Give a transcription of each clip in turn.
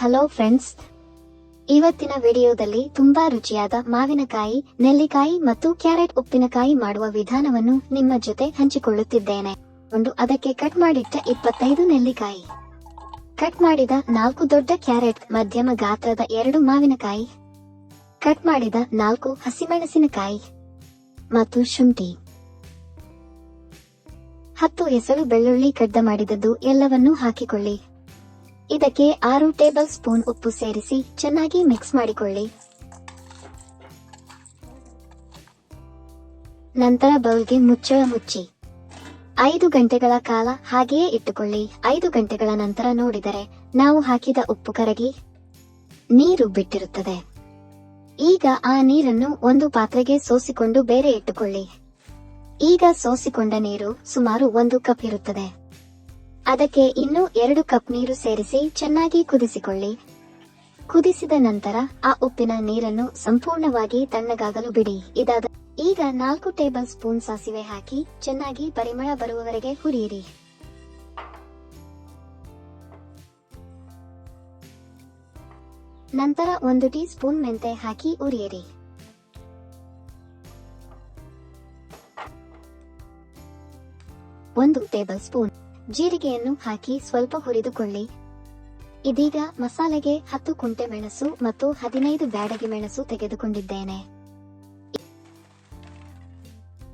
Hello friends, ಇವತ್ತಿನ ವಿಡಿಯೋದಲ್ಲಿ ತುಂಬಾ ರುಚಿಯಾದ ಮಾವಿನಕಾಯಿ, ನೆಲ್ಲಿಕಾಯಿ ಮತ್ತು ಕ್ಯಾರೆಟ್ ಉಪ್ಪಿನಕಾಯಿ ಮಾಡುವ ವಿಧಾನವನ್ನು ನಿಮ್ಮ ಜೊತೆ ಹಂಚಿಕೊಳ್ಳುತ್ತಿದ್ದೇನೆ. ಅದಕ್ಕೆ ಕಟ್ ಮಾಡಿಟ್ಟ 25 ನೆಲ್ಲಿಕಾಯಿ, ಕಟ್ ಮಾಡಿದ 4 ದೊಡ್ಡ ಕ್ಯಾರೆಟ್, ಮಧ್ಯಮ ಗಾತ್ರದ 2 ಮಾವಿನಕಾಯಿ, ಕಟ್ ಮಾಡಿದ 4 ಹಸಿಮೆಣಸಿನಕಾಯಿ ಮತ್ತು ಶುಂಠಿ, 10 ಹೆಸರು ಬೆಳ್ಳುಳ್ಳಿ ಕಡ್ದ ಮಾಡಿದದ್ದು ಎಲ್ಲವನ್ನೂ ಹಾಕಿಕೊಳ್ಳಿ. ಇದಕ್ಕೆ 6 ಟೇಬಲ್ ಸ್ಪೂನ್ ಉಪ್ಪು ಸೇರಿಸಿ ಚೆನ್ನಾಗಿ ಮಿಕ್ಸ್ ಮಾಡಿಕೊಳ್ಳಿ. ನಂತರ ಬೌಲ್ಗೆ ಮುಚ್ಚಳ ಮುಚ್ಚಿ 5 ಗಂಟೆಗಳ ಕಾಲ ಹಾಗೆಯೇ ಇಟ್ಟುಕೊಳ್ಳಿ. 5 ಗಂಟೆಗಳ ನಂತರ ನೋಡಿದರೆ ನಾವು ಹಾಕಿದ ಉಪ್ಪು ಕರಗಿ ನೀರು ಬಿಟ್ಟಿರುತ್ತದೆ. ಈಗ ಆ ನೀರನ್ನು ಒಂದು ಪಾತ್ರೆಗೆ ಸೋಸಿಕೊಂಡು ಬೇರೆ ಇಟ್ಟುಕೊಳ್ಳಿ. ಈಗ ಸೋಸಿಕೊಂಡ ನೀರು ಸುಮಾರು 1 ಕಪ್ ಇರುತ್ತದೆ. ಅದಕ್ಕೆ ಇನ್ನೂ 2 ಕಪ್ ನೀರು ಸೇರಿಸಿ ಚೆನ್ನಾಗಿ ಕುದಿಸಿಕೊಳ್ಳಿ. ಕುದಿಸಿದ ನಂತರ ಆ ಉಪ್ಪಿನ ನೀರನ್ನು ಸಂಪೂರ್ಣವಾಗಿ ತಣ್ಣಗಾಗಲು ಬಿಡಿ. ಈಗ 4 ಟೇಬಲ್ ಸ್ಪೂನ್ ಸಾಸಿವೆ ಹಾಕಿ ಚೆನ್ನಾಗಿ ಪರಿಮಳ ಬರುವವರೆಗೆ ಹುರಿಯಿರಿ. ನಂತರ 1 ಟೀ ಸ್ಪೂನ್ ಮೆಂತೆ ಹಾಕಿ ಉರಿಯಿರಿ. ಒಂದು ಟೇಬಲ್ ಸ್ಪೂನ್ ಜೀರಿಗೆಯನ್ನು ಹಾಕಿ ಸ್ವಲ್ಪ ಹುರಿದುಕೊಳ್ಳಿ. ಇದೀಗ ಮಸಾಲೆಗೆ 10 ಕುಂಟೆ ಮೆಣಸು ಮತ್ತು 15 ಬ್ಯಾಡಗಿ ಮೆಣಸು ತೆಗೆದುಕೊಂಡಿದ್ದೇನೆ.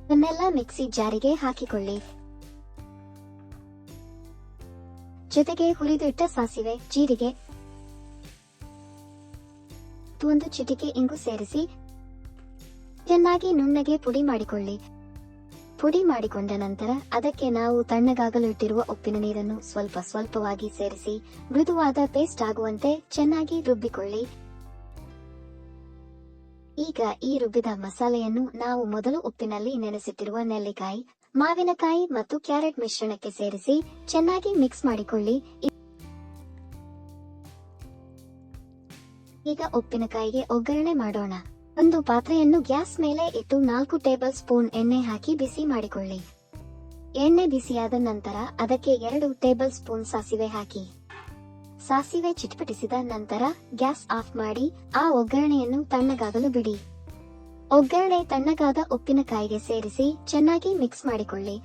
ಇದನ್ನೆಲ್ಲ ಮಿಕ್ಸಿ ಜಾರಿಗೆ ಹಾಕಿಕೊಳ್ಳಿ. ಜೊತೆಗೆ ಹುರಿದಿಟ್ಟ ಸಾಸಿವೆ, ಜೀರಿಗೆ, 1 ಚಿಟಿಕೆ ಇಂಗು ಸೇರಿಸಿ ಚೆನ್ನಾಗಿ ನುಣ್ಣಗೆ ಪುಡಿ ಮಾಡಿಕೊಳ್ಳಿ. ಪುಡಿ ಮಾಡಿಕೊಂಡ ನಂತರ ಅದಕ್ಕೆ ನಾವು ತಣ್ಣಗಾಗಲು ಇಟ್ಟಿರುವ ಉಪ್ಪಿನ ನೀರನ್ನು ಸ್ವಲ್ಪ ಸ್ವಲ್ಪವಾಗಿ ಸೇರಿಸಿ ಮೃದುವಾದ ಪೇಸ್ಟ್ ಆಗುವಂತೆ ಚೆನ್ನಾಗಿ ರುಬ್ಬಿಕೊಳ್ಳಿ. ಈಗ ಈ ರುಬ್ಬಿದ ಮಸಾಲೆಯನ್ನು ನಾವು ಮೊದಲು ಉಪ್ಪಿನಲ್ಲಿ ನೆನೆಸಿಟ್ಟಿರುವ ನೆಲ್ಲಿಕಾಯಿ, ಮಾವಿನಕಾಯಿ ಮತ್ತು ಕ್ಯಾರೆಟ್ ಮಿಶ್ರಣಕ್ಕೆ ಸೇರಿಸಿ ಚೆನ್ನಾಗಿ ಮಿಕ್ಸ್ ಮಾಡಿಕೊಳ್ಳಿ. ಈಗ ಉಪ್ಪಿನಕಾಯಿಗೆ ಒಗ್ಗರಣೆ ಮಾಡೋಣ. ಒಂದು ಪಾತ್ರೆಯನ್ನು ಗ್ಯಾಸ್ ಮೇಲೆ ಇಟ್ಟು 4 ಟೇಬಲ್ ಸ್ಪೂನ್ ಎಣ್ಣೆ ಹಾಕಿ ಬಿಸಿ ಮಾಡಿಕೊಳ್ಳಿ. ಎಣ್ಣೆ ಬಿಸಿಯಾದ ನಂತರ ಅದಕ್ಕೆ 2 ಟೇಬಲ್ ಸ್ಪೂನ್ ಸಾಸಿವೆ ಹಾಕಿ. ಸಾಸಿವೆ ಚಿಟಪಟಿಸಿದ ನಂತರ ಗ್ಯಾಸ್ ಆಫ್ ಮಾಡಿ ಆ ಒಗ್ಗರಣೆಯನ್ನು ತಣ್ಣಗಾಗಲು ಬಿಡಿ. ಒಗ್ಗರಣೆ ತಣ್ಣಗಾದ ಉಪ್ಪಿನಕಾಯಿಗೆ ಸೇರಿಸಿ ಚೆನ್ನಾಗಿ ಮಿಕ್ಸ್ ಮಾಡಿಕೊಳ್ಳಿ.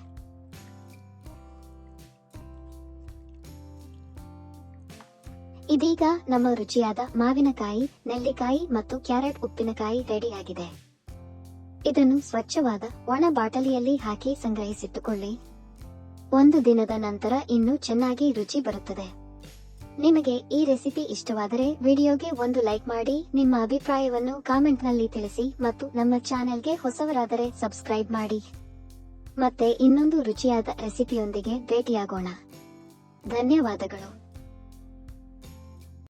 ಇದೀಗ ನಮ್ಮ ರುಚಿಯಾದ ಮಾವಿನಕಾಯಿ, ನೆಲ್ಲಿಕಾಯಿ ಮತ್ತು ಕ್ಯಾರೆಟ್ ಉಪ್ಪಿನಕಾಯಿ ರೆಡಿಯಾಗಿದೆ. ಇದನ್ನು ಸ್ವಚ್ಛವಾದ ಒಣ ಬಾಟಲಿಯಲ್ಲಿ ಹಾಕಿ ಸಂಗ್ರಹಿಸಿಟ್ಟುಕೊಳ್ಳಿ. 1 ದಿನದ ನಂತರ ಇನ್ನೂ ಚೆನ್ನಾಗಿ ರುಚಿ ಬರುತ್ತದೆ. ನಿಮಗೆ ಈ ರೆಸಿಪಿ ಇಷ್ಟವಾದರೆ ವಿಡಿಯೋಗೆ ಒಂದು ಲೈಕ್ ಮಾಡಿ, ನಿಮ್ಮ ಅಭಿಪ್ರಾಯವನ್ನು ಕಾಮೆಂಟ್ನಲ್ಲಿ ತಿಳಿಸಿ ಮತ್ತು ನಮ್ಮ ಚಾನೆಲ್ಗೆ ಹೊಸವರಾದರೆ ಸಬ್ಸ್ಕ್ರೈಬ್ ಮಾಡಿ. ಮತ್ತೆ ಇನ್ನೊಂದು ರುಚಿಯಾದ ರೆಸಿಪಿಯೊಂದಿಗೆ ಭೇಟಿಯಾಗೋಣ. ಧನ್ಯವಾದಗಳು.